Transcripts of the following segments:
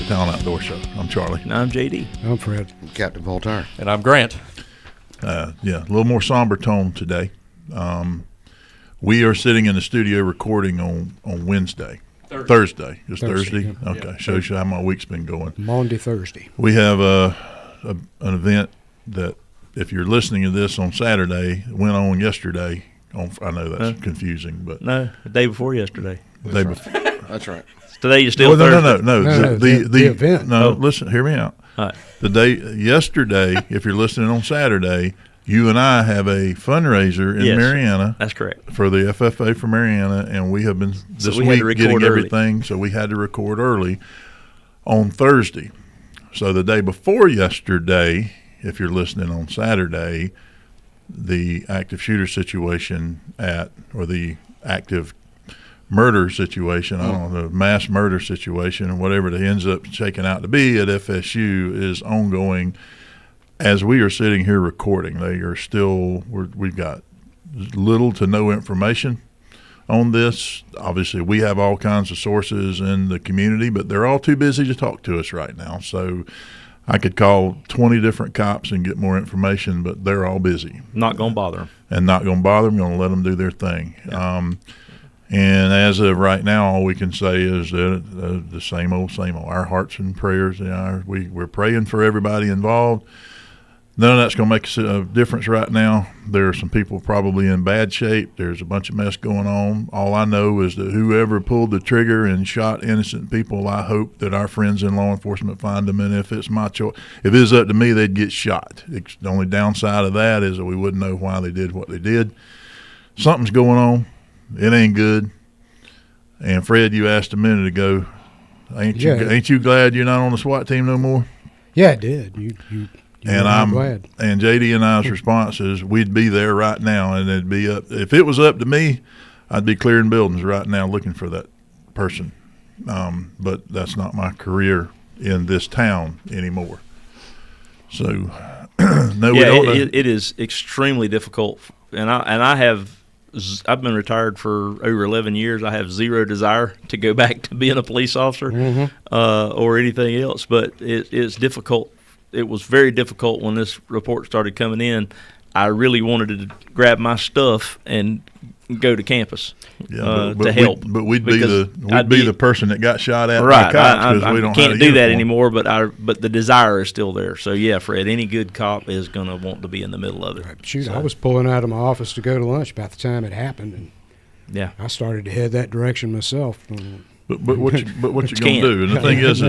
Talon Outdoor Show. I'm Charlie. And I'm JD. I'm Fred. I'm Captain Voltaire. And I'm Grant. A little more somber tone today. We are sitting in the studio recording on Wednesday. Thursday. It's Thursday? Yeah. Okay. Shows you how my week's been going. Monday, Thursday. We have an event that, if you're listening to this on Saturday, went on yesterday. I know that's confusing, but No, the day before yesterday. That's right. Today you still No. The event. No, listen, hear me out. All right. The day yesterday, if you're listening on Saturday, you and I have a fundraiser in Yes, Mariana. That's correct. For the FFA for Mariana, and we have been this we had to week record getting early. everything, so we had to record early on Thursday. So the day before yesterday, if you're listening on Saturday, the active shooter situation or the active murder situation, I don't know, the mass murder situation, or whatever it ends up shaking out to be at FSU is ongoing as we are sitting here recording. They are still, we've got little to no information on this. Obviously, we have all kinds of sources in the community, but they're all too busy to talk to us right now. So I could call 20 different cops and get more information, but they're all busy. Not going to bother them. And not going to bother them, going to let them do their thing. Yeah. And as of right now, all we can say is that the same old. Our hearts and prayers, we're praying for everybody involved. None of that's going to make a difference right now. There are some people probably in bad shape. There's a bunch of mess going on. All I know is that whoever pulled the trigger and shot innocent people, I hope that our friends in law enforcement find them. And if it's my choice, if it's up to me, they'd get shot. The only downside of that is that we wouldn't know why they did what they did. Something's going on. It ain't good. And Fred, you asked a minute ago, ain't you glad you're not on the SWAT team no more? Yeah, I did. You and I'm glad. And JD and I's response is we'd be there right now, and it'd be up. If it was up to me, I'd be clearing buildings right now looking for that person. But that's not my career in this town anymore. So no, we don't. It is extremely difficult, and I've been retired for over 11 years. I have zero desire to go back to being a police officer or anything else, but it's difficult. It was very difficult when this report started coming in. I really wanted to grab my stuff and go to campus to help. But we'd be the person that got shot at right. by cops because we don't can't do that anymore. But the desire is still there. So yeah, Fred, any good cop is going to want to be in the middle of it. Right. Shoot, I was pulling out of my office to go to lunch about the time it happened, and yeah, I started to head that direction myself. But what you going to do? And the thing is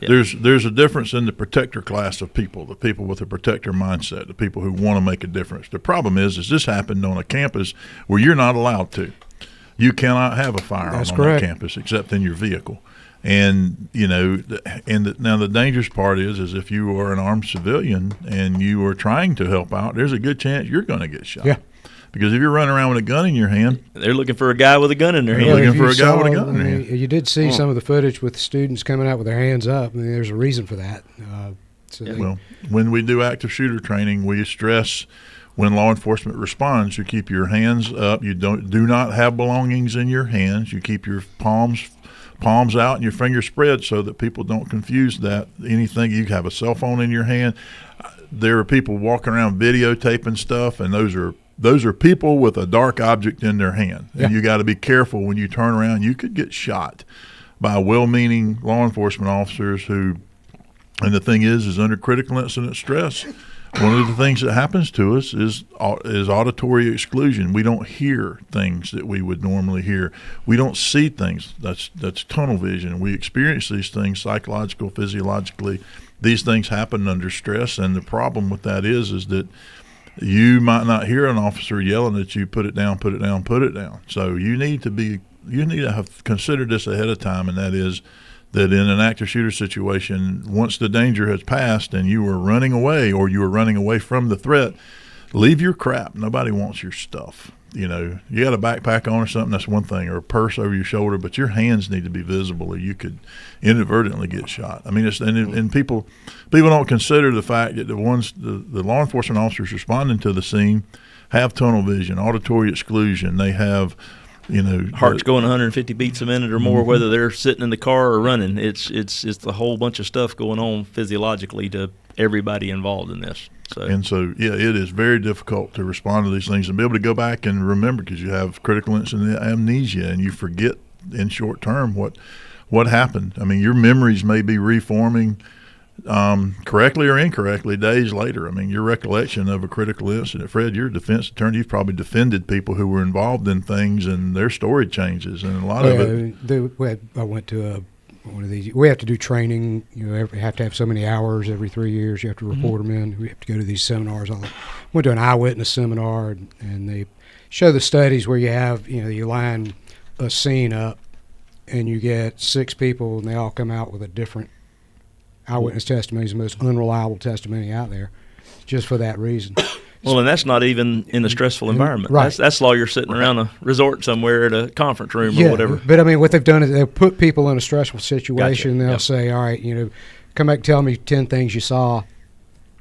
there's a difference in the protector class of people, the people with a protector mindset, the people who want to make a difference. The problem is this happened on a campus where you're not allowed to. You cannot have a firearm on that campus except in your vehicle. And now the dangerous part is if you are an armed civilian and you are trying to help out, there's a good chance you're going to get shot. Yeah. Because if you're running around with a gun in your hand, they're looking for a guy with a gun in their hand. Looking for a guy with a gun in their hand. You did see some of the footage with students coming out with their hands up. I mean, there's a reason for that. Well, when we do active shooter training, we stress when law enforcement responds, you keep your hands up. You do not have belongings in your hands. You keep your palms out and your fingers spread so that people don't confuse that. Anything, you have a cell phone in your hand. There are people walking around videotaping stuff, and those are people with a dark object in their hand. And you got to be careful when you turn around. You could get shot by well-meaning law enforcement officers who, and the thing is under critical incident stress, one of the things that happens to us is auditory exclusion. We don't hear things that we would normally hear. We don't see things. That's tunnel vision. We experience these things psychological, physiologically. These things happen under stress, and the problem with that is that you might not hear an officer yelling at you, put it down, put it down, put it down. So you need to have considered this ahead of time, and that is that in an active shooter situation, once the danger has passed and you are running away or you are running away from the threat, leave your crap. Nobody wants your stuff. You got a backpack on or something, that's one thing, or a purse over your shoulder, but your hands need to be visible or you could inadvertently get shot. I mean, and people don't consider the fact that the law enforcement officers responding to the scene have tunnel vision, auditory exclusion. They have Heart's going 150 beats a minute or more, whether they're sitting in the car or running. It's a whole bunch of stuff going on physiologically to everybody involved in this. So it is very difficult to respond to these things and be able to go back and remember, because you have critical incident amnesia and you forget in short term what happened. I mean, your memories may be reforming correctly or incorrectly days later. I mean, your recollection of a critical incident, Fred, you're a defense attorney. You've probably defended people who were involved in things, and their story changes, and a lot of it. I went to one of these. We have to do training. You have to have so many hours every 3 years. You have to report them in. We have to go to these seminars. I went to an eyewitness seminar, and they show the studies where you have, you line a scene up, and you get 6 people, and they all come out with a different eyewitness testimony. Is the most unreliable testimony out there, just for that reason. Well, and that's not even in a stressful environment. Right. That's lawyer sitting around a resort somewhere at a conference room or whatever. But I mean, what they've done is they'll put people in a stressful situation. Gotcha. They'll say, all right, come back and tell me 10 things you saw.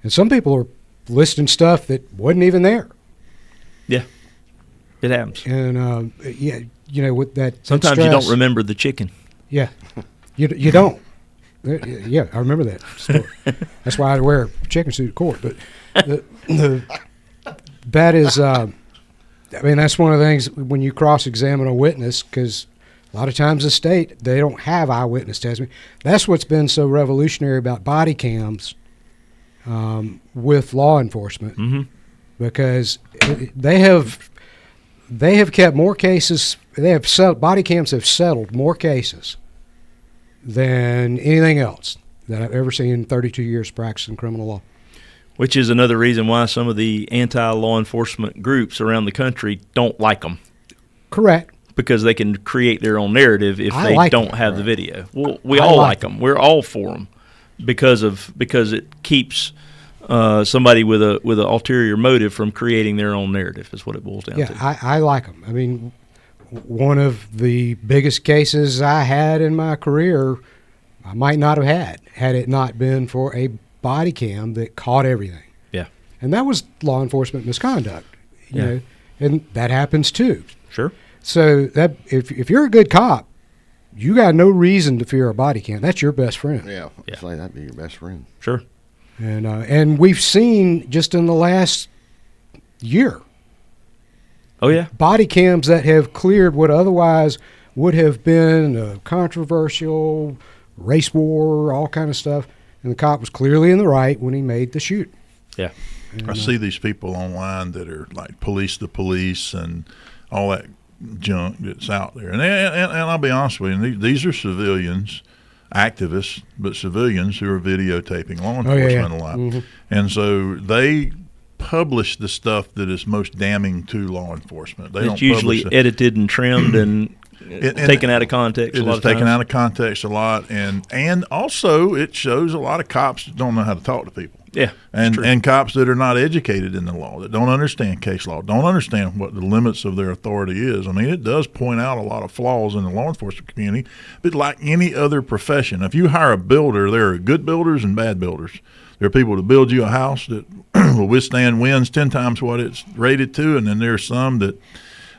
And some people are listing stuff that wasn't even there. Yeah, it happens. And, with that Sometimes that you stress, don't remember the chicken. Yeah, you don't. Yeah, I remember that story. That's why I wear a chicken suit at court. But that is, that's one of the things when you cross-examine a witness, because a lot of times the state, they don't have eyewitness testimony. That's what's been so revolutionary about body cams with law enforcement, because they have kept more cases. Body cams have settled more cases than anything else that I've ever seen in 32 years practicing criminal law. Which is another reason why some of the anti-law enforcement groups around the country don't like them. Correct. Because they can create their own narrative if they don't have the video. Well, we all like them. We're all for them because it keeps somebody with an ulterior motive from creating their own narrative. Is what it boils down to. Yeah, I like them. I mean, one of the biggest cases I had in my career, I might not have had it not been for a body cam that caught everything. Yeah. And that was law enforcement misconduct, you know, and that happens too. Sure. So that if you're a good cop, you got no reason to fear a body cam. That's your best friend. Yeah. It's like that'd be your best friend. Sure. And we've seen just in the last year, oh yeah, body cams that have cleared what otherwise would have been a controversial race war, all kind of stuff. And the cop was clearly in the right when he made the shoot. Yeah. I see these people online that are like police the police and all that junk that's out there. And I'll be honest with you, these are civilians, activists, but civilians who are videotaping law enforcement a lot. Mm-hmm. And so they publish the stuff that is most damning to law enforcement. It's usually edited and trimmed and taken out of context. It is taken out of context a lot, and also it shows a lot of cops that don't know how to talk to people. Yeah, and cops that are not educated in the law, that don't understand case law, don't understand what the limits of their authority is. I mean, it does point out a lot of flaws in the law enforcement community, but like any other profession, if you hire a builder, there are good builders and bad builders. There are people to build you a house that will withstand winds 10 times what it's rated to, and then there are some that,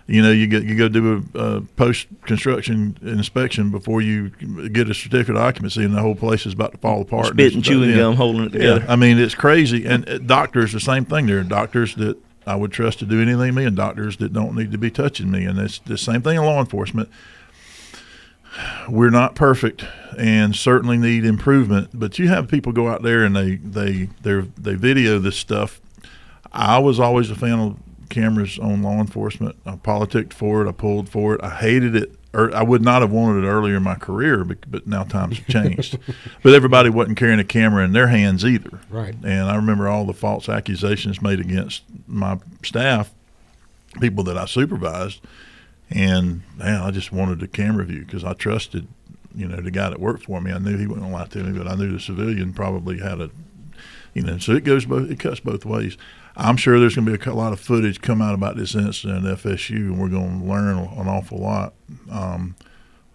you go do a post-construction inspection before you get a certificate of occupancy, and the whole place is about to fall apart. Spit and chewing gum holding it together. Yeah. I mean, it's crazy. And doctors, the same thing. There are doctors that I would trust to do anything to me, and doctors that don't need to be touching me. And it's the same thing in law enforcement. We're not perfect and certainly need improvement, but you have people go out there and they video this stuff. I was always a fan of cameras on law enforcement. I politicked for it. I pulled for it. I hated it. I would not have wanted it earlier in my career, but now times have changed. But everybody wasn't carrying a camera in their hands either. Right. And I remember all the false accusations made against my staff, people that I supervised. And I just wanted a camera view because I trusted, the guy that worked for me. I knew he wasn't going to lie to me, but I knew the civilian probably had so it cuts both ways. I'm sure there's going to be a lot of footage come out about this incident at FSU, and we're going to learn an awful lot.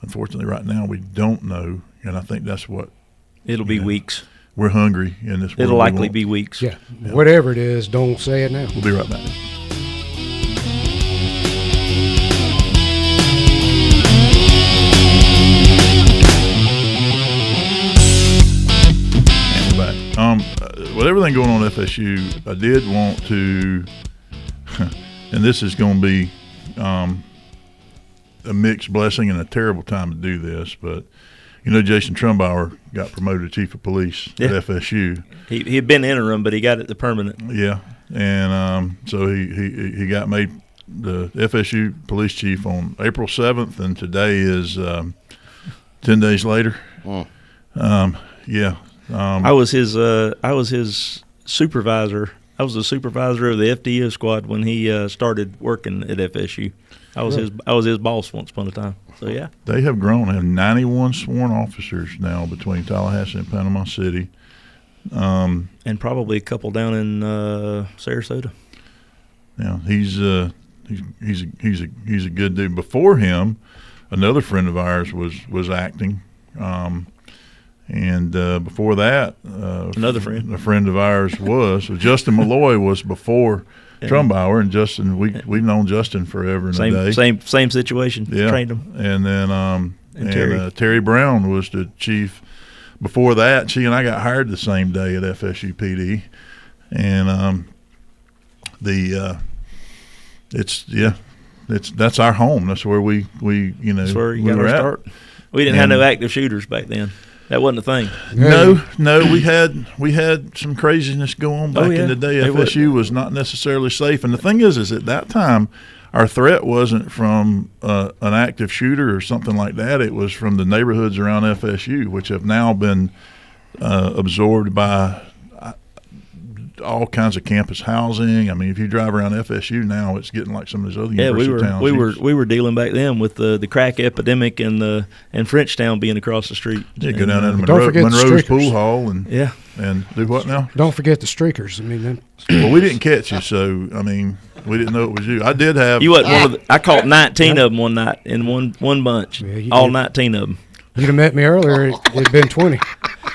Unfortunately, right now we don't know, and I think that's what it'll be weeks. We're hungry in this world. It'll likely be weeks. Yeah. Whatever it is, don't say it now. We'll be right back. going on FSU, I did want to, and this is going to be a mixed blessing and a terrible time to do this, but Jason Trumbauer got promoted chief of police at FSU. He had been interim, but he got it the permanent. Yeah, and so he got made the FSU police chief on April 7th, and today is 10 days later. I was his supervisor. I was the supervisor of the FDO squad when he started working at FSU. I was his boss once upon a time. So yeah, they have grown. They have 91 sworn officers now between Tallahassee and Panama City, and probably a couple down in Sarasota. Yeah, he's a good dude. Before him, another friend of ours was acting, and before that, another friend, a friend of ours was Justin Malloy was before Trumbauer, and Justin, we've known Justin forever and a day. Same situation. Yeah. Trained him. And then Terry Brown was the chief. Before that, she and I got hired the same day at FSU PD, and that's our home. That's where we that's where you got were our at. start. We didn't have no active shooters back then. That wasn't a thing. No, we had some craziness go on back in the day. FSU was not necessarily safe, and the thing is at that time, our threat wasn't from an active shooter or something like that. It was from the neighborhoods around FSU, which have now been absorbed by all kinds of campus housing. I mean, if you drive around FSU now, it's getting like some of those other university towns. We were dealing back then with the crack epidemic and Frenchtown being across the street. Yeah, go down to Monroe's pool hall and do what now? Don't forget the streakers. I mean, well, we didn't catch you, so I mean, we didn't know it was you. I did have you. I caught 19 of them one night in one bunch. Yeah, all 19 of them. You'd have met me earlier. It'd been 20.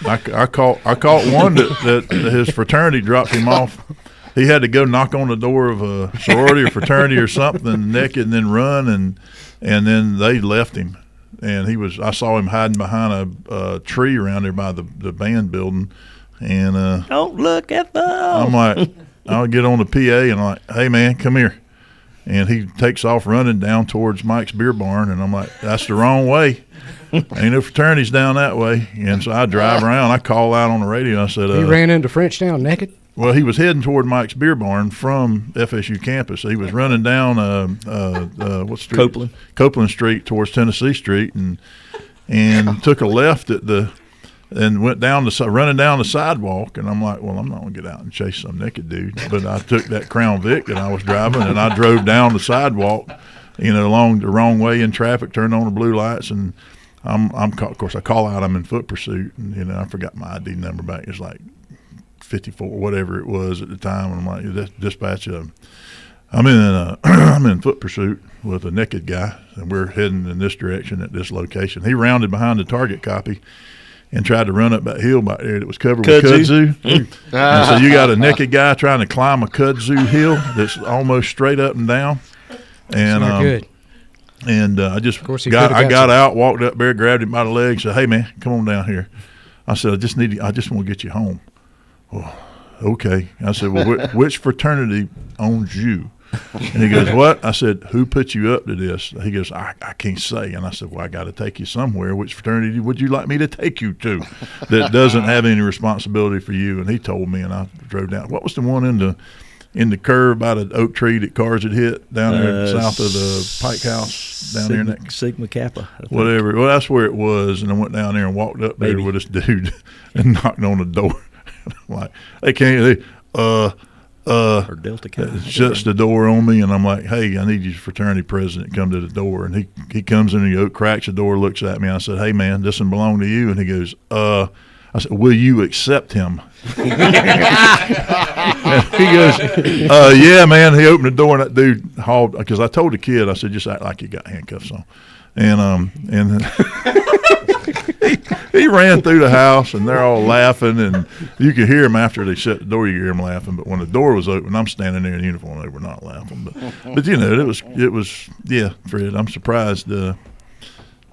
I caught one that his fraternity dropped him off. He had to go knock on the door of a sorority or fraternity or something naked and then run, and then they left him. And I saw him hiding behind a tree around there by the band building. And don't look at them. I'm like, I'll get on the PA and I'm like, hey man, come here. And he takes off running down towards Mike's Beer Barn, and I'm like, that's the wrong way. Ain't no fraternities down that way. And so I drive around. I call out on the radio. I said, he ran into Frenchtown naked? Well, he was heading toward Mike's Beer Barn from FSU campus. So he was running down what street? Copeland Street towards Tennessee Street, and took a left and went running down the sidewalk. And I'm like, well, I'm not going to get out and chase some naked dude. But I took that Crown Vic that I was driving, and I drove down the sidewalk, along the wrong way in traffic, turned on the blue lights, and of course, I call out, I'm in foot pursuit, and I forgot my ID number back. It's like 54, whatever it was at the time. And I'm like, dispatch, I'm in foot pursuit with a naked guy, and we're heading in this direction at this location. He rounded behind the target copy and tried to run up that hill back there that was covered with kudzu. And so you got a naked guy trying to climb a kudzu hill that's almost straight up and down. And not good. And I got out, walked up there, grabbed him by the leg, said, "Hey man, come on down here." I said, I just want to get you home. Oh, okay. I said, well, which fraternity owns you? And he goes, what? I said, who put you up to this? He goes, I can't say. And I said, well, I got to take you somewhere. Which fraternity would you like me to take you to that doesn't have any responsibility for you? And he told me, and I drove down. What was the one in the curve by the oak tree that cars had hit down there south of the Pike House down there? Sigma Kappa. Whatever. Well, that's where it was. And I went down there and walked up there with this dude and knocked on the door. I'm like, they can't. Or Delta Kappa. Shuts the door on me, and I'm like, hey, I need you, fraternity president, come to the door. And he comes in, and he cracks the door, looks at me. I said, hey, man, this one belong to you. And he goes, I said, will you accept him? And he goes, yeah, man. He opened the door, and that dude hauled, because I told the kid, I said, just act like you got handcuffs on. And he ran through the house, and they're all laughing, and you could hear them after they shut the door. You hear them laughing, but when the door was open, I'm standing there in uniform. They were not laughing, but it was yeah, Fred. I'm surprised.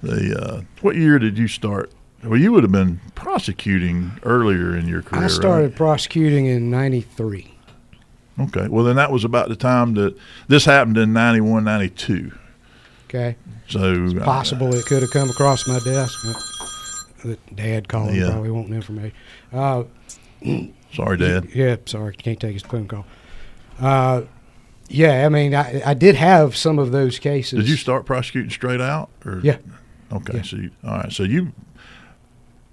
What year did you start Well, you would have been prosecuting earlier in your career. I started right? prosecuting in '93. Okay. Well, then that was about the time that this happened in 91, 92. Okay. So It's possible it could have come across my desk. Dad calling, Yeah. probably wanting information. Sorry, Dad. Yeah, sorry, can't take his phone call. Yeah, I mean, I did have some of those cases. Did you start prosecuting straight out? Or? Yeah. Okay. Yeah. So all right. So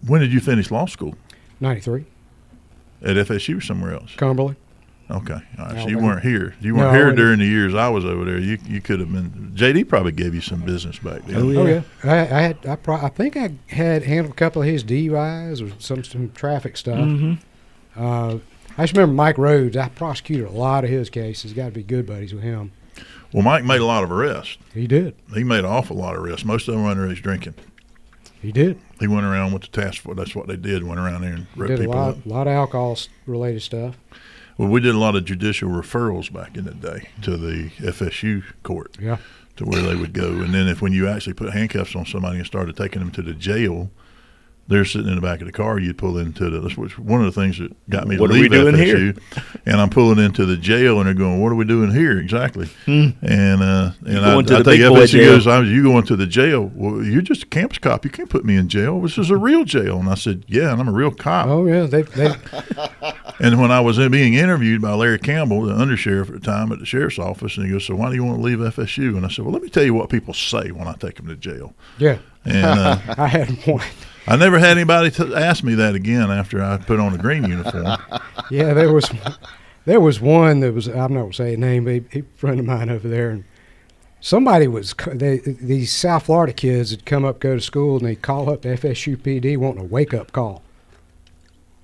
when did you finish law school? 93, At FSU or somewhere else? Cumberland. Okay. All right. So you Alabama. weren't here. You No, weren't I here wasn't. during the years I was over there. You could have been. JD probably gave you some business back then. Oh, Oh yeah, I think I had handled a couple of his DUIs or some traffic stuff. Mm-hmm. I just remember Mike Rhodes. I prosecuted a lot of his cases. Got to be good buddies with him. Well, Mike made a lot of arrests. He did. He made an awful lot of arrests. Most of them were underage drinking. He did. He went around with the task force. That's what they did. Went around there and He ripped did a people up. lot of alcohol related stuff. Well, we did a lot of judicial referrals back in the day to the FSU court. Yeah. To where they would go. And then when you actually put handcuffs on somebody and started taking them to the jail, they're sitting in the back of the car. You'd pull into that's one of the things that got me to What are we leave doing FSU. here? And I'm pulling into the jail, and they're going, "What are we doing here exactly?" And I going to the tell you, big boy FSU jail. goes, "You going to the jail? Well, you're just a campus cop. You can't put me in jail. This is a real jail." And I said, "Yeah, and I'm a real cop." Oh yeah, they And when I was being interviewed by Larry Campbell, the undersheriff at the time at the sheriff's office, and he goes, "So why do you want to leave FSU?" And I said, "Well, let me tell you what people say when I take them to jail." yeah. And I had one. I never had anybody ask me that again after I put on a green uniform. Yeah, there was one that was, I'm not going to say a name, but a friend of mine over there, and somebody these South Florida kids had come up, go to school, and they call up the FSU PD wanting a wake-up call.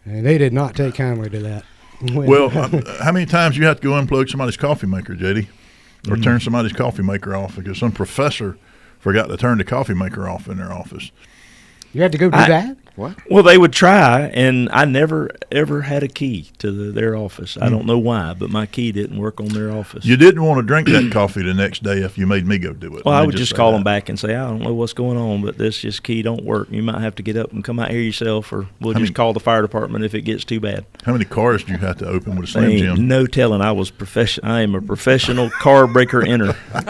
And they did not take kindly to that. Well, how many times you have to go unplug somebody's coffee maker, JD, or turn somebody's coffee maker off because some professor forgot to turn the coffee maker off in their office? You had to go do that? What? Well, they would try, and I never ever had a key to their office. I don't know why, but my key didn't work on their office. You didn't want to drink that coffee the next day if you made me go do it. Well, Let I me would just say call that. them back and say, I don't know what's going on, but this key don't work. You might have to get up and come out here yourself, or we'll just call the fire department if it gets too bad. How many cars do you have to open with a Slim Ain't Jim? no telling. I am a professional car breaker inner. I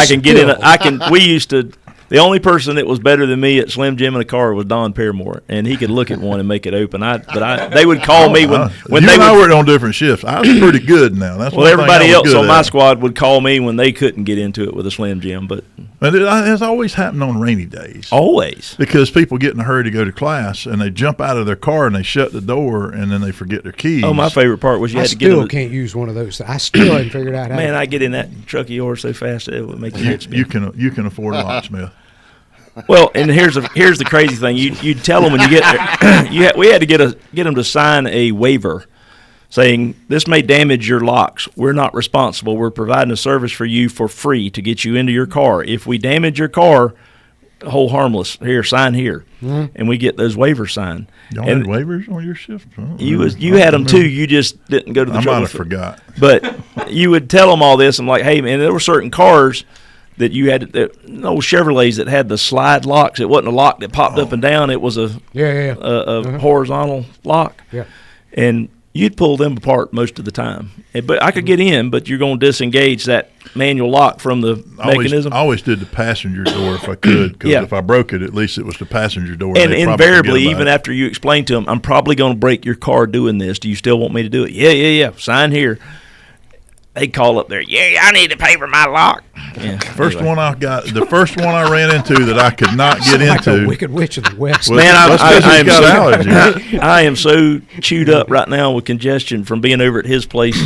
can get in. We used to. The only person that was better than me at Slim Jim in a car was Don Paramore, and he could look at one and make it open. They would call me when you they and I would. worked on different shifts. I was pretty good now. That's Well, one thing everybody I was else good on my at. squad would call me when they couldn't get into it with a Slim Jim, but And it has always happened on rainy days. always. Because people get in a hurry to go to class, and they jump out of their car and they shut the door, and then they forget their keys. Oh, my favorite part was you I had to get still them. can't use one of those. I still haven't figured out how Man, to. I get in that truck of yours so fast it would make your head spin. You can afford a locksmith. Well, and here's the crazy thing. You tell them when you get there. We had to get them to sign a waiver saying this may damage your locks. We're not responsible. We're providing a service for you for free to get you into your car. If we damage your car, hold harmless. Here, sign here, and we get those waivers signed. Y'all And had waivers on your shift? you had them too. You just didn't go to the I trouble. might have forgot. But you would tell them all this. I'm like, hey, man, there were certain cars that you had, old Chevrolets that had the slide locks. It wasn't a lock that popped up and down. It was a horizontal lock. Yeah. And you'd pull them apart most of the time. But I could get in, but you're going to disengage that manual lock from the mechanism. I always did the passenger door if I could, because Yeah. if I broke it, at least it was the passenger door. And they'd probably invariably, forget about even it. after you explain to them, I'm probably going to break your car doing this. Do you still want me to do it? Yeah. Sign here. They'd call up there. Yeah, I need to pay for my lock. Yeah. The first one I ran into that I could not get like the into. Wicked Witch of the West. was- Man, that's 'cause he's got allergies. I am so chewed up right now with congestion from being over at his place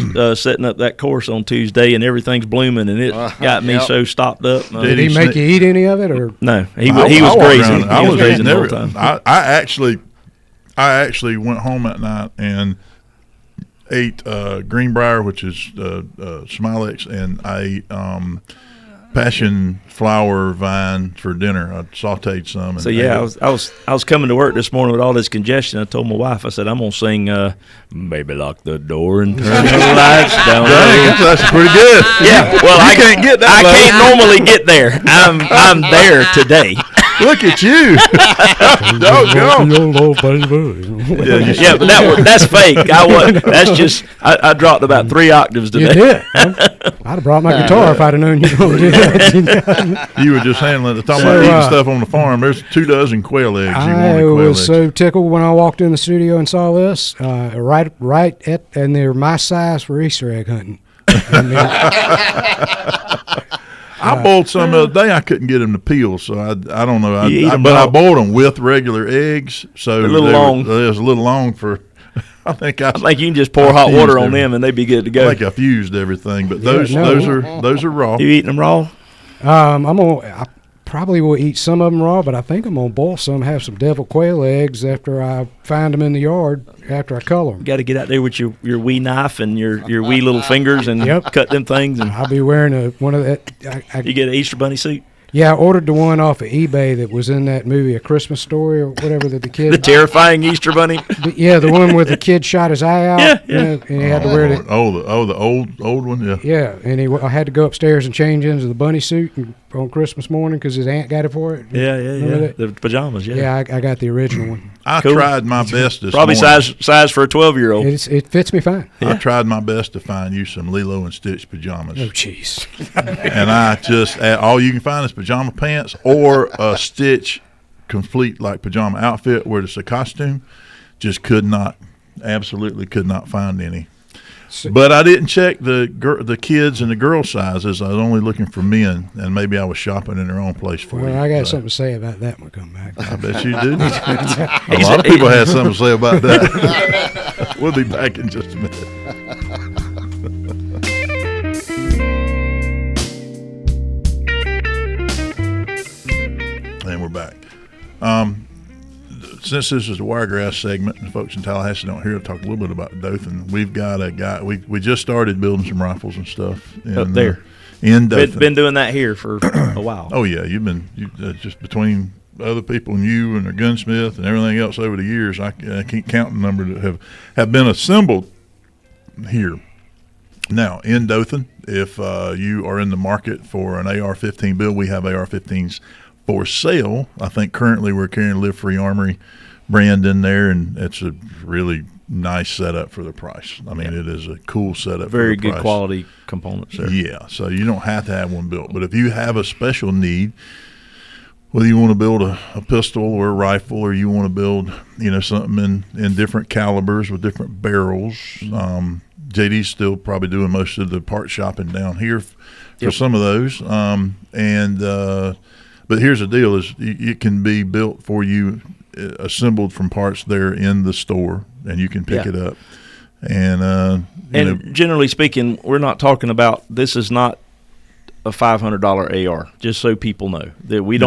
setting up that course on Tuesday, and everything's blooming, and it got me so stopped up. Did he make you eat any of it, or No, he I was walked grazing. around. I He was was grazing the whole never. time. I actually went home at night and ate Greenbrier, which is Smilex, and I ate passion flower vine for dinner. I sautéed some. And So yeah, ate it. I was coming to work this morning with all this congestion. I told my wife, I said, I'm gonna sing "Baby Lock the Door and Turn the Lights Down." Dang, that's pretty good. Yeah, well, I can't get that I low. can't normally get there. I'm there today. Look at you. Yeah, but that's fake. That's just I dropped about 3 octaves You today. did. I'd have brought my guitar if I'd have known you were going to do that. You were just handling talking So, about eating stuff on the farm. There's 24 quail eggs. You I wanted quail was eggs. so tickled when I walked in the studio and saw this. And they're my size for Easter egg hunting. I mean, I boiled some the other day. I couldn't get them to peel, so I don't know. You eat 'em But I raw. boiled them with regular eggs, so A little long. It was a little long for. I think I think you can just pour hot water on them and they be good to I go. think I fused everything, but Yeah, those are raw. You eating them raw? I probably will eat some of them raw, but I think I'm gonna boil some, have some devil quail eggs after I find them in the yard after I color them. You got to get out there with your wee knife and your wee little fingers and Yep. cut them things. And I'll be wearing one of that. you get an Easter bunny suit. Yeah, I ordered the one off of eBay that was in that movie, A Christmas Story or whatever that the kid. The terrifying Easter bunny. Yeah, the one where the kid shot his eye out. Yeah, you know, and he had to wear the. The old one. Yeah. Yeah, and I had to go upstairs and change into the bunny suit on Christmas morning because his aunt got it for it. Yeah. Remember that? The pajamas. Yeah. Yeah, I got the original one. I Cool. tried my best this Probably morning. size for a 12-year-old. It fits me fine. I tried my best to find you some Lilo and Stitch pajamas. Oh, jeez. And I just all you can find is pajama pants or a Stitch complete like pajama outfit where it's a costume. Just absolutely could not find any. But I didn't check the kids and the girl sizes. I was only looking for men, and maybe I was shopping in the wrong place for you. Well, I got So, something to say about that when I come back. I bet you did. A lot of people had something to say about that. We'll be back in just a minute. And we're back. Since this is a wiregrass segment, and folks in Tallahassee don't hear, talk a little bit about Dothan. We've got a guy. We just started building some rifles and stuff Up there. In Dothan. Been doing that here for a while. Oh yeah, you've been just between other people and you and the gunsmith and everything else over the years. I can't count the number that have been assembled here. Now in Dothan, if you are in the market for an AR-15 build, we have AR-15s for sale. I think currently we're carrying Live Free Armory brand in there, and it's a really nice setup for the price. I mean, it is a cool setup. Very for the good price. quality components there. Yeah, so you don't have to have one built. But if you have a special need, whether you want to build a pistol or a rifle, or you want to build, something in different calibers with different barrels, JD's still probably doing most of the part shopping down here for some of those. But here's the deal: is it can be built for you, assembled from parts there in the store, and you can pick it up. And generally speaking, we're not talking about, this is not a $500 AR. Just so people know that we're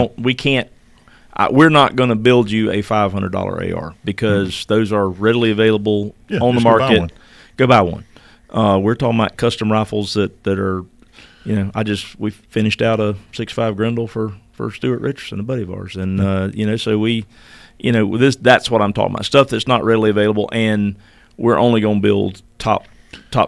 not going to build you a $500 AR because those are readily available on the market. Go buy one. We're talking about custom rifles that are, we finished out a 6.5 Grendel for Stuart Richardson, a buddy of ours, and so that's what I'm talking about. Stuff that's not readily available, and we're only going to build top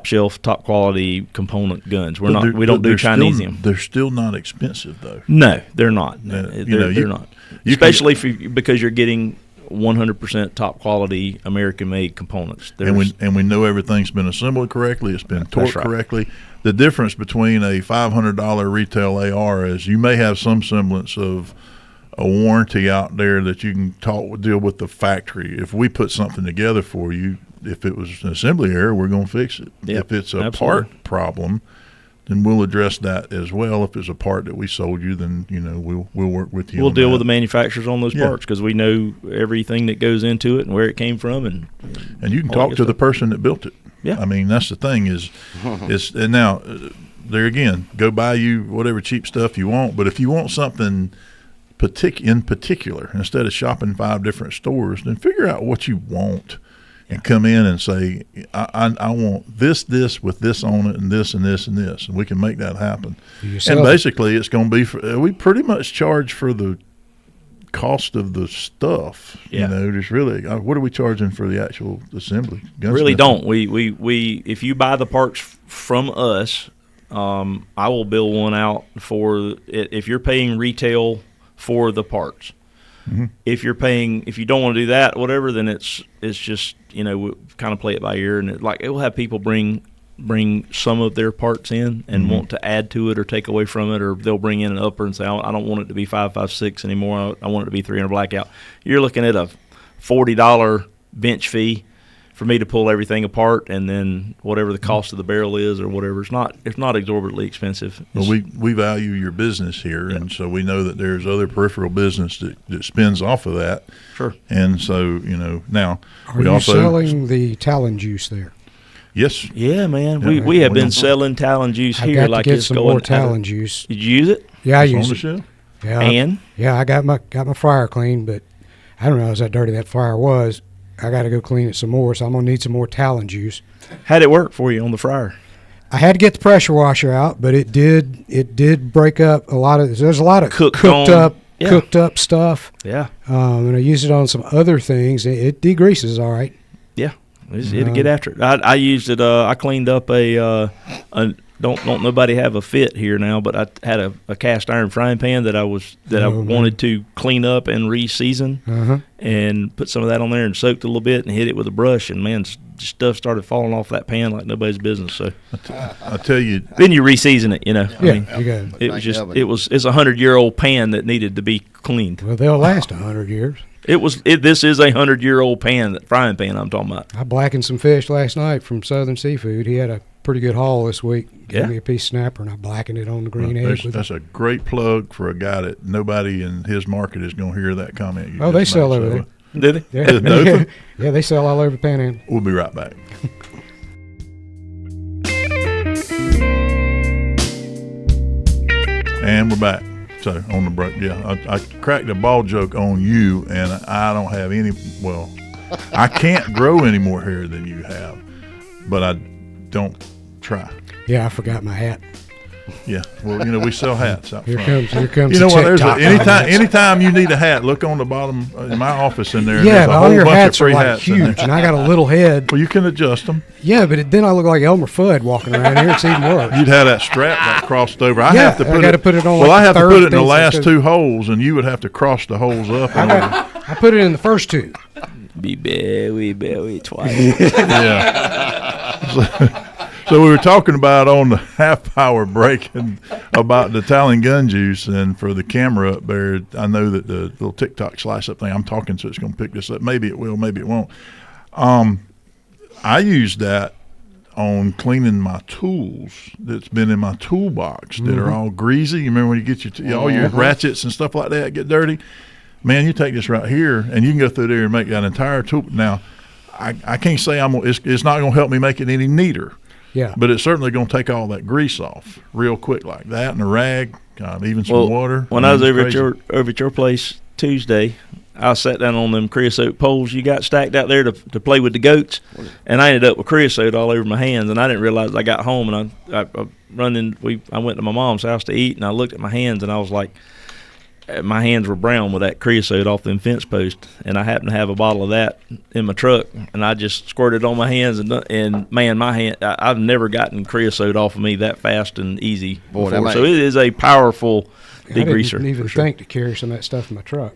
shelf, top quality component guns. We don't do Chinesium. They're still not expensive though. No, they're not. They're not. Especially because you're getting 100% top quality American-made components. And we know everything's been assembled correctly. It's been torqued correctly. The difference between a $500 retail AR is you may have some semblance of a warranty out there that you can deal with the factory. If we put something together for you, if it was an assembly error, we're going to fix it. Yep, if it's a absolutely. part problem, then we'll address that as well. If it's a part that we sold you, then we'll work with you. We'll deal that. with the manufacturers on those parts because we know everything that goes into it and where it came from, and you can talk to the person that built it. Yeah, I mean that's the thing is and now there again, go buy you whatever cheap stuff you want, but if you want something in particular, instead of shopping 5 different stores, then figure out what you want. And come in and say, I want this with this on it, and this and this and this, and we can make that happen. And basically, it's going to be we pretty much charge for the cost of the stuff. Yeah. Just really, what are we charging for the actual assembly? Really don't. We if you buy the parts from us, I will bill one out for it. If you're paying retail for the parts. Mm-hmm. If you don't want to do that, whatever, then it's just, we kind of play it by ear, and it will have people bring some of their parts in and Mm-hmm. want to add to it or take away from it, or they'll bring in an upper and say, I don't want it to be 5.56 anymore. I want it to be 300 blackout. You're looking at a $40 bench fee for me to pull everything apart, and then whatever the cost of the barrel is or whatever. It's not exorbitantly expensive. Well, we value your business here, and so we know that there's other peripheral business that spins off of that. Sure. And so, now Are we you also selling the Talon juice there? Yes. Yeah, man. Yeah, We have we been don't- selling Talon juice I here got like to get it's some going more out of- Talon juice. Did you use it? Yeah, I It's on use the it. show. Yeah, And yeah, I got my fryer clean, but I don't know how dirty that fryer was. I got to go clean it some more, so I'm gonna need some more Talon juice. how'd it work for you on the fryer? I had to get the pressure washer out, but it did break up a lot of. There's a lot of Cooked up stuff, Yeah. and I used it on some other things. It degreases all right. Yeah. It'll get after it. I used it. I cleaned up a don't nobody have a fit here now, but I had a cast iron frying pan that I wanted to clean up and re-season, and put some of that on there and soaked a little bit and hit it with a brush, and man, stuff started falling off that pan like nobody's business. So I tell you, then you re-season it, Yeah, you got it. it was just it's a 100-year-old pan that needed to be cleaned. Well, they'll last 100 years. This is a 100-year-old pan, that frying pan I'm talking about. I blackened some fish last night from Southern Seafood. He had a pretty good haul this week. Gave me a piece of snapper, and I blackened it on the green egg. that's a great plug for a guy that nobody in his market is going to hear that comment. Oh, they sell over there. Did they? Yeah. Dothan? Yeah, they sell all over the Panhandle. We'll be right back. And we're back. So on the break, I cracked a ball joke on you, and I don't have any. Well, I can't grow any more hair than you have, but I don't try. Yeah, I forgot my hat. Yeah, well, we sell hats out Here front. comes. You know the what? There's TikTok. anytime you need a hat, look on the bottom in my office in there. Yeah, there's but a all whole your bunch hats of free are like hats in there. huge, and I got a little head. Well, you can adjust them. Yeah, but then I look like Elmer Fudd walking around here. It's even worse. You'd have that strap that crossed over. I Yeah, have to put I gotta put it on, Well, like, I have the to third put it in the thing, so last it's two holes, and you would have to cross the holes up. I put it in the first two. Be very twice. Yeah. So we were talking about on the half-hour break and about the Talon gun juice, and for the camera up there, I know that the little TikTok slice-up thing, I'm talking, so it's going to pick this up. Maybe it will, maybe it won't. I use that on cleaning my tools that's been in my toolbox that are all greasy. You remember when you get all your ratchets and stuff like that get dirty? Man, you take this right here, and you can go through there and make that entire tool. Now, I can't say it's not going to help me make it any neater. Yeah. But it's certainly going to take all that grease off real quick, like that, and a rag, even some water. When I was over crazy. at your place Tuesday, I sat down on them creosote poles you got stacked out there to play with the goats, and I ended up with creosote all over my hands, and I didn't realize I got home, and I went to my mom's house to eat, and I looked at my hands, and I was like, my hands were brown with that creosote off them fence posts, and I happened to have a bottle of that in my truck, and I just squirted on my hands, and man, my hand, I've never gotten creosote off of me that fast and easy before. So it is a powerful degreaser. I didn't even think to carry some of that stuff in my truck.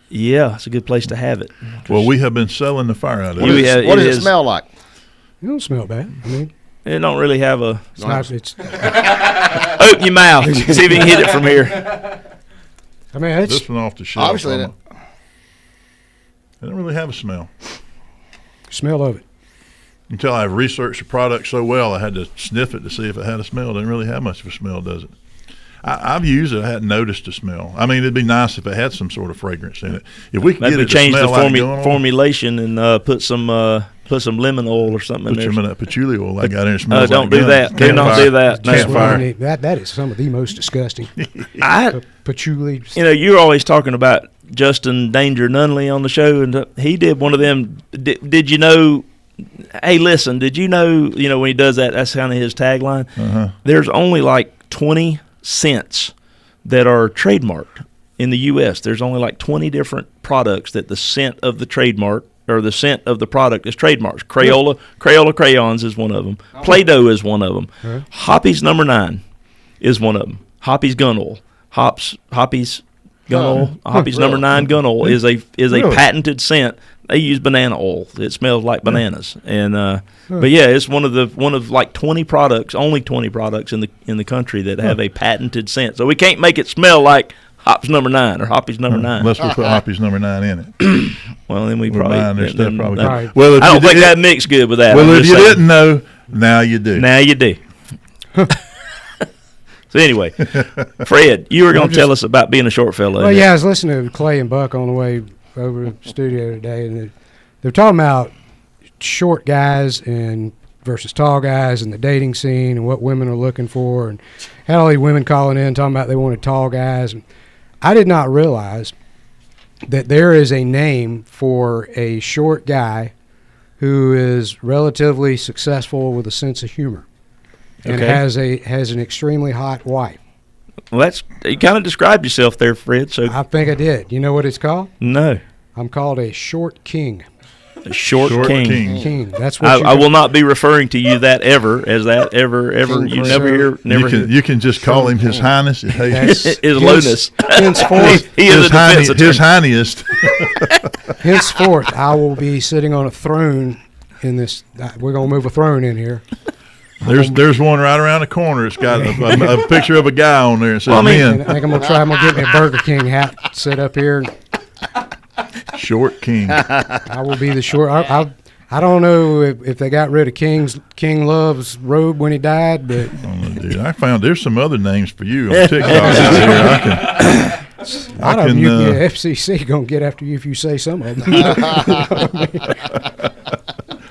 Yeah, it's a good place to have it. Well, we have been selling the fire out of What it. does it smell like? It don't smell bad. I mean, it don't really have a. it's Open your mouth. See if you can hit it from here. I mean, it's This one off the shelf. Obviously, It don't really have a smell. smell of it. Until I've researched the product so well, I had to sniff it to see if it had a smell. It doesn't really have much of a smell, does it? I've used it. I hadn't noticed the smell. I mean, it'd be nice if it had some sort of fragrance in it. If we could Maybe get it to change smell the like going on, formulation and put some lemon oil or something in put there. some of that patchouli oil I got in there. It smells Don't like do gun. that. Do not do that. Just Campfire. when that is some of the most disgusting. Patchouli. You're always talking about Justin Danger Nunley on the show, and he did one of them. Did you know? Hey, listen, did you know? When he does that, that's kind of his tagline. There's only like 20 scents that are trademarked in the U.S. There's only like 20 different products that the scent of the trademark or the scent of the product is trademarks. Crayola crayons is one of them. Play-Doh is one of them. Hoppy's No. 9 is one of them. Hoppy's gun oil. Hoppy's Gun oil. Hoppy's number 9 gun oil is a Really? patented scent. They use banana oil. It smells like bananas. And but yeah, it's one of like 20 products, only 20 products in the country that have a patented scent. So we can't make it smell like Hops number 9 or Hoppy's number 9. Unless we put Hoppy's number 9 in it. Well, then we We're probably buying their stuff then- probably. Right. Well, if I you don't think did- that mixed good with that. Well, I'm if just you saying. didn't know, now you do. Now you do. So anyway, Fred, you were going to tell us about being a short fellow. Well, yeah, I was listening to Clay and Buck on the way over to the studio today, and they're talking about short guys and versus tall guys and the dating scene and what women are looking for, and had all these women calling in talking about they wanted tall guys. And I did not realize that there is a name for a short guy who is relatively successful with a sense of humor and Okay. has an extremely hot wife. Well, you kind of described yourself there, Fred. So I think I did. You know what it's called? no, I'm called a short king. a short king. King. That's what I will not be referring to you that ever as that ever. You King never Chris. hear. Never hear. You can just call him His Highness. Hey, That's His lowness. henceforth, He is a defense His attorney. Highness. henceforth, I will be sitting on a throne in this. We're gonna move a throne in here. There's one right around the corner. It's got a picture of a guy on there. It says Well, I mean- And men. I think I'm gonna try. I'm gonna get me a Burger King hat, sit up here. Short King. I will be the short. I don't know if they got rid of King Love's robe when he died, but Dude, I found there's some other names for you on TikTok out here. I don't know. FCC gonna get after you if you say some of them.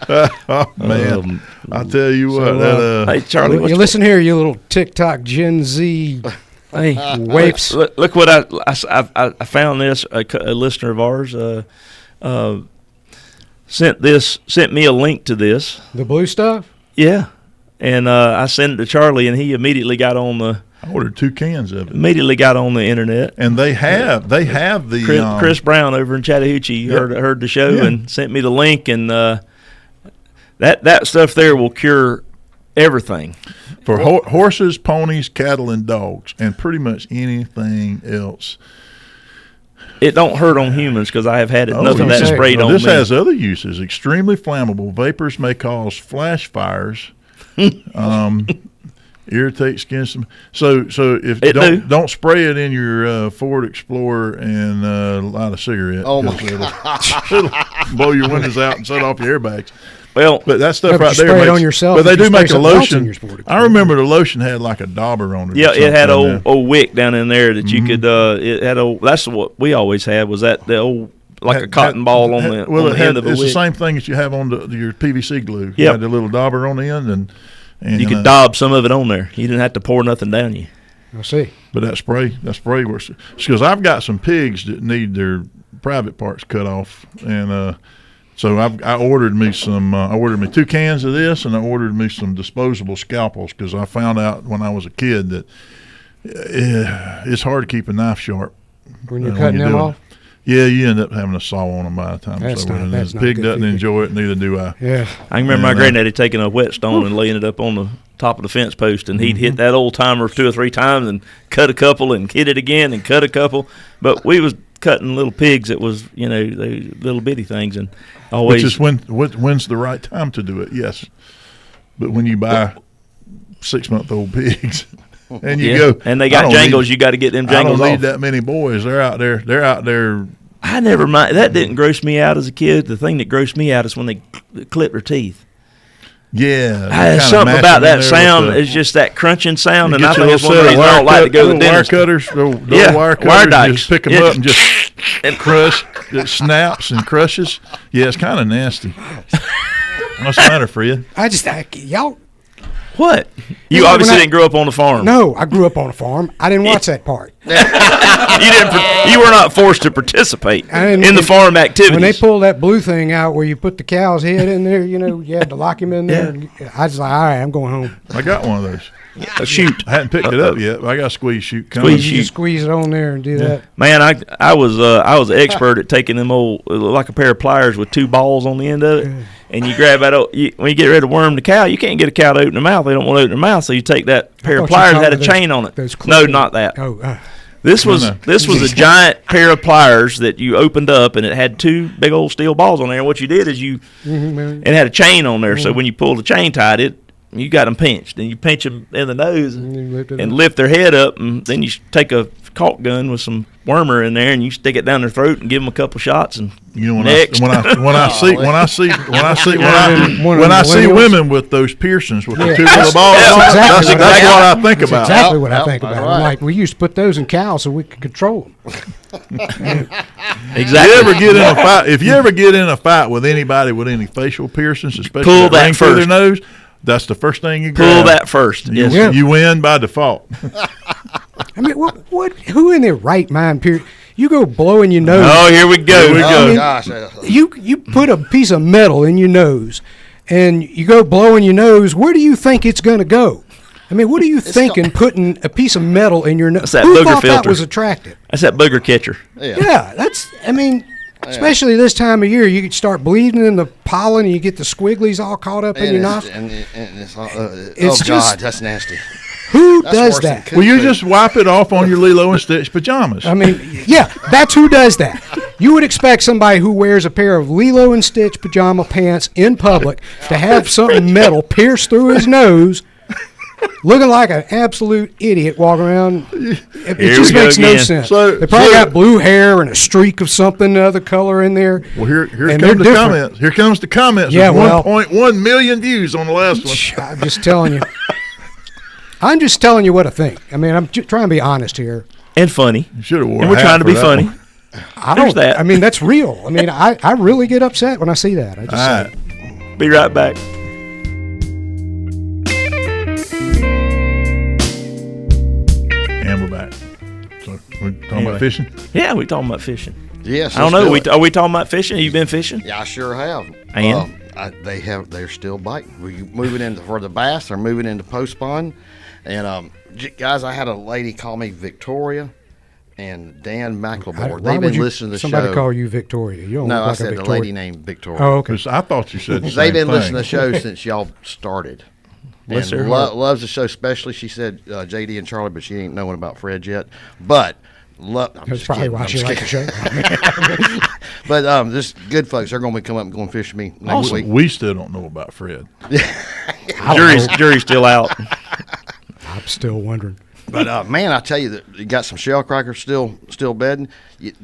Oh man, I tell you what. So, Hey, Charlie, You listen here, you little TikTok Gen Z hey, wapes. look what I found. This a listener of ours sent me a link to this. The blue stuff. Yeah, and I sent it to Charlie, and he immediately got on the I ordered 2 cans of it, internet. and they have the Chris Brown over in Chattahoochee Yep. heard the show Yeah. and sent me the link, and that stuff there will cure everything. for horses, ponies, cattle, and dogs, and pretty much anything else. It don't hurt on humans because I have had it. Oh, Nothing yeah. that sprayed Well, on this me. has other uses. Extremely flammable. Vapors may cause flash fires. Irritate skin. So if It don't spray it in your Ford Explorer and light a cigarette. Oh, my 'cause it'll blow your windows out and set off your airbags. Well, But that stuff No, but right you there spray it makes, on yourself But they if you do spray make a something else in lotion. your Ford I Explorer. remember the lotion had like a dauber on it. or yeah, it had something. old wick down in there that you could. It had old. That's what we always had. Was that the old like a cotton ball on the well, on it the end of a it's the wick? same thing that you have on your PVC glue. You Yep. had the little dauber on the end, and You could daub some of it on there. You didn't have to pour nothing down you. I'll see. But that spray works. Because I've got some pigs that need their private parts cut off, and so I ordered me some. I ordered me 2 cans of this, and I ordered me some disposable scalpels because I found out when I was a kid that it's hard to keep a knife sharp When you're when cutting you them do it. off. Yeah, you end up having a saw on them by the time That's it's over. not- And that's the not pig good doesn't for you. enjoy it, neither do I. Yeah. I can remember my And, granddaddy taking a whetstone and laying it up on the top of the fence post, and he'd hit that old timer 2 or 3 times and cut a couple and hit it again and cut a couple. But we was cutting little pigs that was, they little bitty things, and always. Which is when's the right time to do it? Yes, but when you buy 6-month-old pigs, and you go, and they I got don't jangles. need- You got to get them I jangles don't need off. that many boys. They're out there. They're out there. I never mind. That didn't gross me out as a kid. The thing that grossed me out is when they clip their teeth. Yeah, There's something about that sound. It's just that crunching sound, and I think it's one of the reasons I don't like to go to the wire dentist. cutters. The Yeah, wire wire cutters. dikes. Just pick them Yeah. up and just And- crush. It snaps and crushes. Yeah, it's kind of nasty. What's the matter, Fred? Y'all. What? You When obviously I- didn't grow up on a farm. No, I grew up on a farm. I didn't watch that part. You didn't. You were not forced to participate I didn't- in the farm activities. When they pulled that blue thing out where you put the cow's head in there, you had to lock him in there. I was like, all right, I'm going home. I got one of those. A shoot. I hadn't picked it up yet, but I got a squeeze chute coming. Squeeze You chute. just squeeze it on there and do that. Man, I was an expert at taking them old like a pair of pliers with 2 balls on the end of it, and you grab that when you get ready to worm the cow, you can't get a cow to open their mouth. They don't want to open their mouth, so you take that pair of thought you pliers that called had a it chain on it. those No, clippers. not that. Oh, This was a giant pair of pliers that you opened up, and it had two big old steel balls on there. And what you did is it had a chain on there, so when you pulled the chain tied, you got them pinched, and you pinch them in the nose and lift their head up, and then you take a caulk gun with some wormer in there, and you stick it down their throat and give them a couple shots, and when I see women with those piercings with the two little balls, that's what I think about. Exactly what I think about. I'm like, we used to put those in cows so we could control them. Exactly. If you ever get in a fight with anybody with any facial piercings, especially pull that ring through their nose, that's the first thing you grab. Pull that first. You win by default. I mean, who in their right mind? You go blowing your nose. Oh, here we go. Gosh. You put a piece of metal in your nose, and you go blowing your nose. Where do you think it's going to go? I mean, what do you think in putting a piece of metal in your nose? That Who booger thought filter. that was attractive? That's that booger catcher. Yeah, especially this time of year, you could start bleeding in the pollen, and you get the squigglies all caught up in your nostrils. God, that's nasty. Who That's does worse than that? cookie. Well, you just wipe it off on your Lilo and Stitch pajamas. I mean, yeah, that's who does that. You would expect somebody who wears a pair of Lilo and Stitch pajama pants in public to have something metal pierce through his nose, looking like an absolute idiot walking around. It just makes no sense. They probably got blue hair and a streak of something other color in there. Well, here and comes the comments. Here comes the comments. Yeah, There's 1.1 million views on the last one. I'm just telling you. I'm just telling you what I think. I mean, I'm trying to be honest here. And funny. You should have worn And we're trying to be funny. There's that. I mean, that's real. I mean, I really get upset when I see that. I just All right. Be right back. And we're back. So we're talking about fishing? Yeah, we're talking about fishing. Yes. I don't know. Are we talking about fishing? Have you been fishing? Yeah, I sure have. And? They're still biting. We're moving into for the bass. They're moving into post spawn, and guys, I had a lady call me Victoria, and Dan McLemore. They've been listening to the show. Somebody call you Victoria. You don't No, look I like said a the Victoria. lady named Victoria. Oh, okay. 'Cause I thought you said the same They've been thing. listening to the show since y'all started. Bless And her heart. loves the show, especially she said JD and Charlie, but she ain't knowing about Fred yet. But I'm That's just probably kidding. why I'm she just liked the kidding. show. But this good folks, they're going to come up and going fish with me next week. We still don't know about Fred. Jury's still out. I'm still wondering. But man, I tell you that you got some shell crackers still bedding.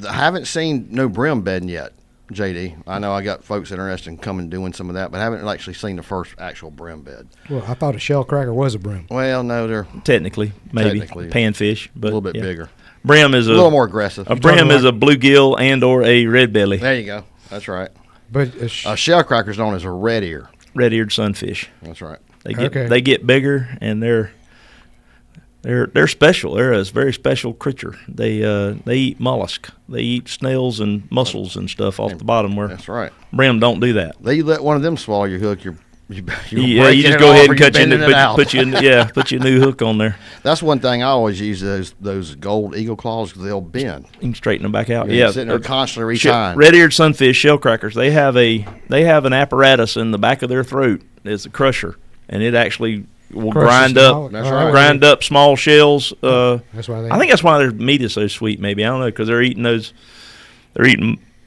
I haven't seen no brim bedding yet, JD. I know I got folks interested in coming doing some of that, but I haven't actually seen the first actual brim bed. Well, I thought a shell cracker was a brim. Well, no, they're Technically, maybe Technically. panfish, but a little bit yeah. bigger, Brim is a little more aggressive. A brim is a bluegill and or a red belly, There you go. That's right. But A shell cracker's known as a red ear. red-eared sunfish. That's right. They get bigger, and they're special. They're a very special creature. They eat mollusk. They eat snails and mussels and stuff off the bottom. Where That's right. brim don't do that. You let one of them swallow your hook, you just go ahead and cut put your new hook on there. That's one thing I always use those gold eagle claws. They'll bend. You can straighten them back out. You're Yeah, sitting there constantly retying. red-eared sunfish, shell crackers. They have an apparatus in the back of their throat. It's a crusher, and it actually will grind up small shells. That's why I think that's why their meat is so sweet. Maybe I don't know, because they're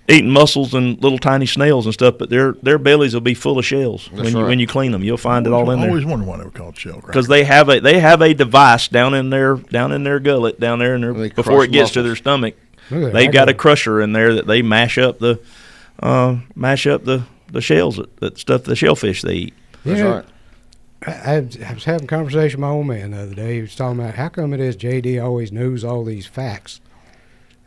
eating mussels and little tiny snails and stuff. But their bellies will be full of shells when you clean them. You'll find it all in I there. always wonder why they were called shell crackers. Because they have a device down in their gullet down there in their, They before crush it gets to mussels. their stomach. Look at They've that. got a crusher in there that they mash up the shells, that stuff, the shellfish they eat. That's Yeah. right. I was having a conversation with my old man the other day. He was talking about how come it is JD always knows all these facts.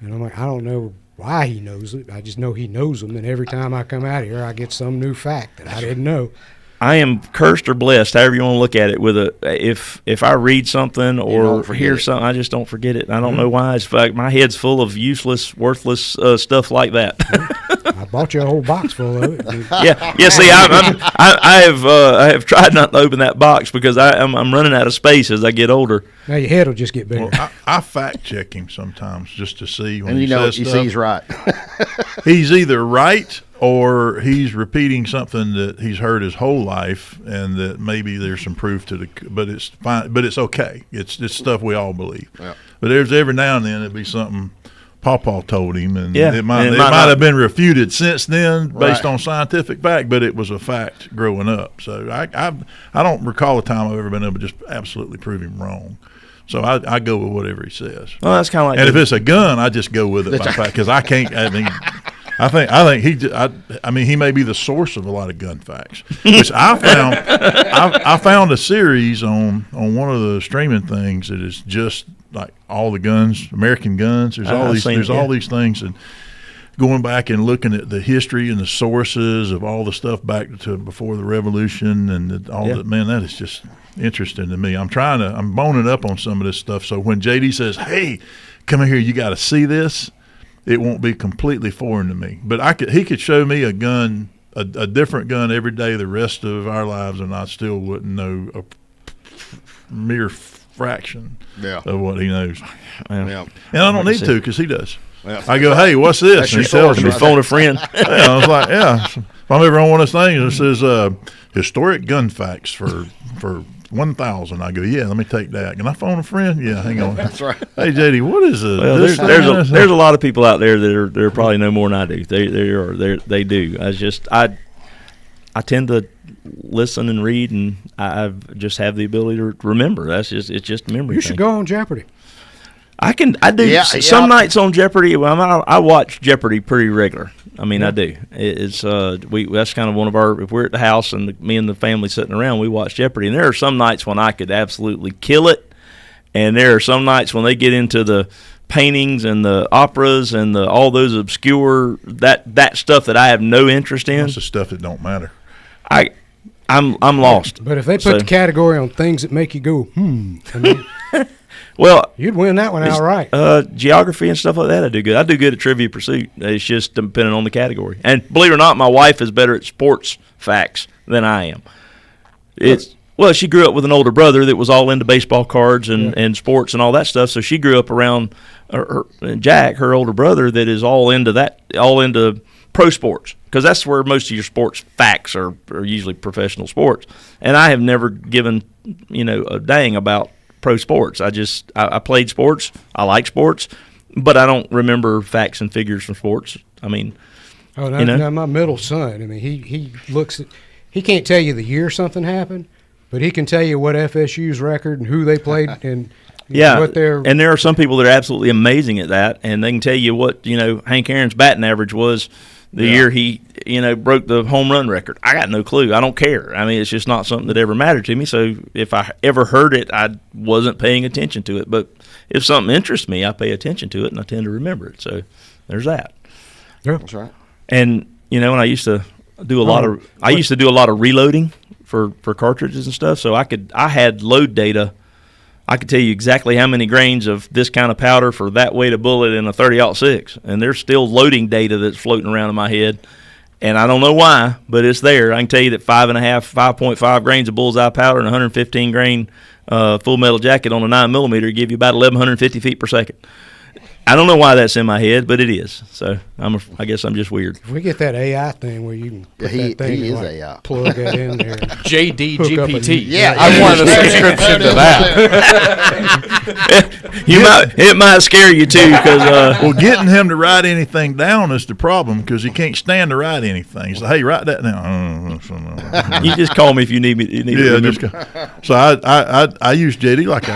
And I'm like, I don't know why he knows it. I just know he knows them. And every time I come out here, I get some new fact that I didn't know. I am cursed or blessed, however you want to look at it. If I read something or don't forget hear it. something, I just don't forget it. I don't know why. It's like my head's full of useless, worthless stuff like that. bought you a whole box full of it. Yeah. See, I have tried not to open that box because I'm running out of space as I get older. Now your head will just get bigger. Well, I fact check him sometimes just to see when And he says you stuff. see he's right. He's either right or he's repeating something that he's heard his whole life, and that maybe there's some proof to the. But it's fine. But it's okay. It's stuff we all believe. Yeah. But there's every now and then it'd be something Pawpaw told him, and Yeah, it might and it might have been refuted since then based Right. on scientific fact. But it was a fact growing up. So I don't recall a time I've ever been able to just absolutely prove him wrong. So I go with whatever he says. Well, that's kind of like. And if it's a gun, I just go with it by fact because I can't. I mean, I think he may be the source of a lot of gun facts. Which I found. I found a series on one of the streaming things that is just like all the guns, American guns. There's all these things, and going back and looking at the history and the sources of all the stuff back to before the Revolution and that. Man, that is just interesting to me. I'm boning up on some of this stuff. So when JD says, "Hey, come in here, you got to see this," it won't be completely foreign to me. But he could show me a gun, a different gun every day the rest of our lives, and I still wouldn't know a mere fraction of what he knows. Yeah. And I don't need to because he does. Yeah. I go, "Hey, what's this?" And he tells me. phone a friend. Yeah, I was like, "Yeah." If I'm ever on one of those things, it says historic gun facts for 1,000. I go, "Yeah, let me take that." Can I phone a friend? Yeah, hang on. That's right. Hey, JD, what is it? Well, there's a lot of people out there that are probably know more than I do. They do. I tend to listen and read, and I just have the ability to remember. It's just a memory. You should go on Jeopardy. I do. Yeah, Some nights on Jeopardy. I watch Jeopardy pretty regular. I mean, I do. It's that's kind of one of our. If we're at the house and me and the family sitting around, we watch Jeopardy. And there are some nights when I could absolutely kill it, and there are some nights when they get into the paintings and the operas and all those obscure that stuff that I have no interest in. That's the stuff that don't matter. I'm lost. But if they put the category on things that make you go, I mean, Well, you'd win that one outright. Geography and stuff like that, I do good. I do good at Trivia Pursuit. It's just depending on the category. And believe it or not, my wife is better at sports facts than I am. Well, she grew up with an older brother that was all into baseball cards and sports and all that stuff. So she grew up around Jack, her older brother, that is all into pro sports, because that's where most of your sports facts are usually professional sports. And I have never given a dang about pro sports. I played sports. I like sports, but I don't remember facts and figures from sports. I mean, now my middle son. I mean, he looks at. He can't tell you the year something happened, but he can tell you what FSU's record and who they played and what their. And there are some people that are absolutely amazing at that, and they can tell you what Hank Aaron's batting average was the year he broke the home run record. I got no clue. I don't care. I mean, it's just not something that ever mattered to me. So if I ever heard it, I wasn't paying attention to it. But if something interests me, I pay attention to it, and I tend to remember it. So there's that. Yeah, That's right. And and I used to do a lot of reloading for cartridges and stuff. So I had load data. I could tell you exactly how many grains of this kind of powder for that weight of bullet in a 30-06, and there's still loading data that's floating around in my head, and I don't know why, but it's there. I can tell you that 5.5 grains of bullseye powder and 115 grain full metal jacket on a 9mm give you about 1,150 feet per second. I don't know why that's in my head, but it is. So I guess I'm just weird. If we get that AI thing where you can put that thing he is and, AI. plug that in there. JD Hook up GPT. Yeah, I wanted a subscription to that. It might scare you too, because Well, getting him to write anything down is the problem, because he can't stand to write anything. He's like, "Hey, write that down." you just call me if you need me. So I use JD like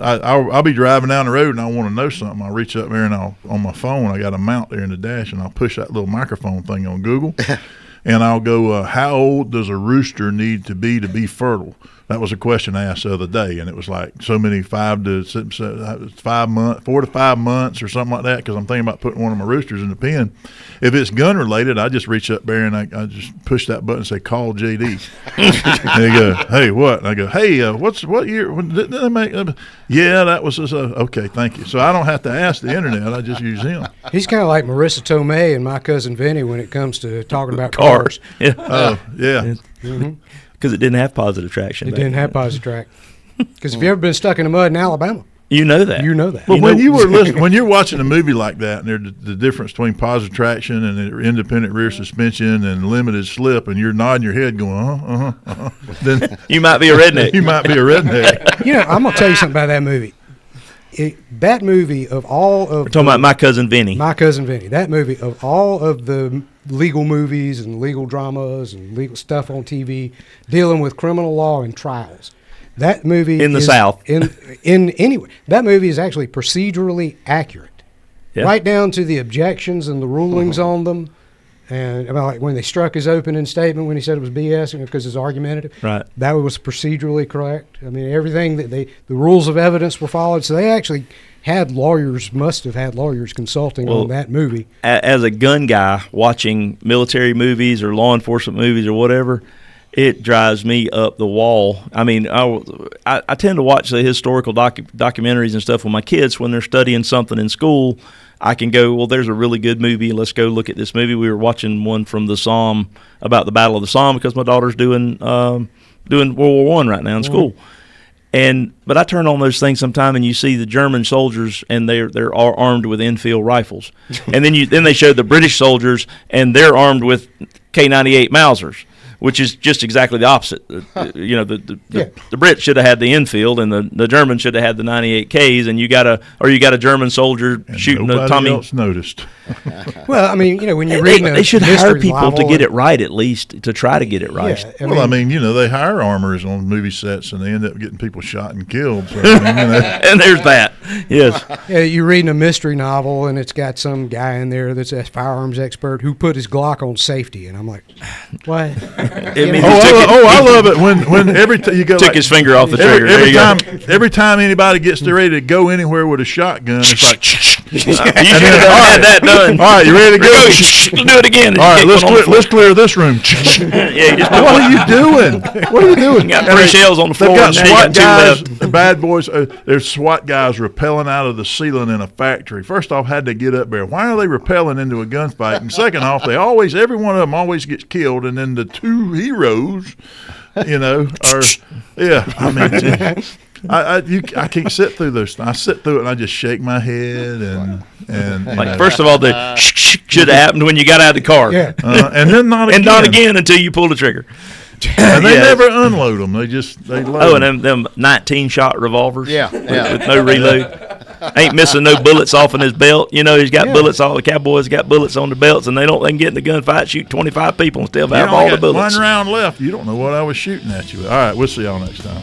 I'll be driving down the road and I want to know something. I'll reach up there and on my phone I got a mount there in the dash, and I'll push that little microphone thing on Google, and I'll go, "How old does a rooster need to be fertile?" That was a question asked the other day, and it was like so many 4 to 5 months or something like that. Because I'm thinking about putting one of my roosters in the pen. If it's gun related, I just reach up there and I just push that button and say, "Call JD." And they go, "Hey, what?" And I go, "Hey, what year? Did they make?" Yeah, that was okay. Thank you. So I don't have to ask the internet. I just use him. He's kind of like Marissa Tomei and my cousin Vinny when it comes to talking about Cars. cars. Yeah. Oh, yeah. Because it didn't have positive traction. It back didn't then. have positive track. Because if you ever been stuck in the mud in Alabama, You know that. you know that. But when when you're watching a movie like that, and there's the difference between positive traction and independent rear suspension and limited slip, and you're nodding your head, going, then You might be a redneck. you might be a redneck. You know, I'm gonna tell you something about that movie. That movie of all of We're talking about My Cousin Vinny. My Cousin Vinny, that movie of all of the legal movies and legal dramas and legal stuff on TV dealing with criminal law and trials. That movie In the is- South. in anyway, that movie is actually procedurally accurate, Yeah. right down to the objections and the rulings on them, and about like when they struck his opening statement when he said it was BS because it's argumentative. Right. That was procedurally correct. I mean, everything that the rules of evidence were followed, so they actually must have had lawyers consulting on that movie. As a gun guy watching military movies or law enforcement movies or whatever, it drives me up the wall. I mean, I tend to watch the historical documentaries and stuff with my kids when they're studying something in school. I can go, well, there's a really good movie. Let's go look at this movie. We were watching one from the Somme about the Battle of the Somme because my daughter's doing World War I right now in school. But I turn on those things sometime, and you see the German soldiers, and they're all armed with Enfield rifles, and then they show the British soldiers, and they're armed with K98 Mausers, which is just exactly the opposite. The Brits should have had the Enfield, and the Germans should have had the 98Ks, and you got a German soldier And shooting a nobody Tommy. else noticed. Well, I mean, when you're reading They should hire mystery people to novel get and- it right, at least to try to get it right. Yeah, Well, I mean, they hire armorers on movie sets, and they end up getting people shot and killed. So, I mean, And there's that. Yes. Yeah, you're reading a mystery novel, and it's got some guy in there that's a firearms expert who put his Glock on safety, and I'm like, what? It means I love it when every time you go took like, his finger off the trigger. every time anybody gets ready to go anywhere with a shotgun, it's like, You should have had that done. all right, you ready to go? Do it again. All right, let's clear this room. Yeah, you just What are you doing? What are you doing? got 3 shells on the floor. They've got and now you SWAT got 2 guys, left. bad boys. There's SWAT guys rappelling out of the ceiling in a factory. First off, had to get up there. Why are they rappelling into a gunfight? And second off, every one of them always gets killed. And then the 2 heroes, are I mean, I can't sit through those. I sit through it and I just shake my head and Like, first of all, the should have happened when you got out of the car. Yeah. and then not again. And not again until you pull the trigger. And they Yeah. never unload them. They load Oh, them. and them 19-shot revolvers. Yeah, yeah. With no reload. Ain't missing no bullets off in his belt. He's got bullets. All the cowboys got bullets on their belts, and they can get in the gunfight, shoot 25 people, and still You have only all the got bullets. one round left. You don't know what I was shooting at you with. All right, we'll see y'all next time.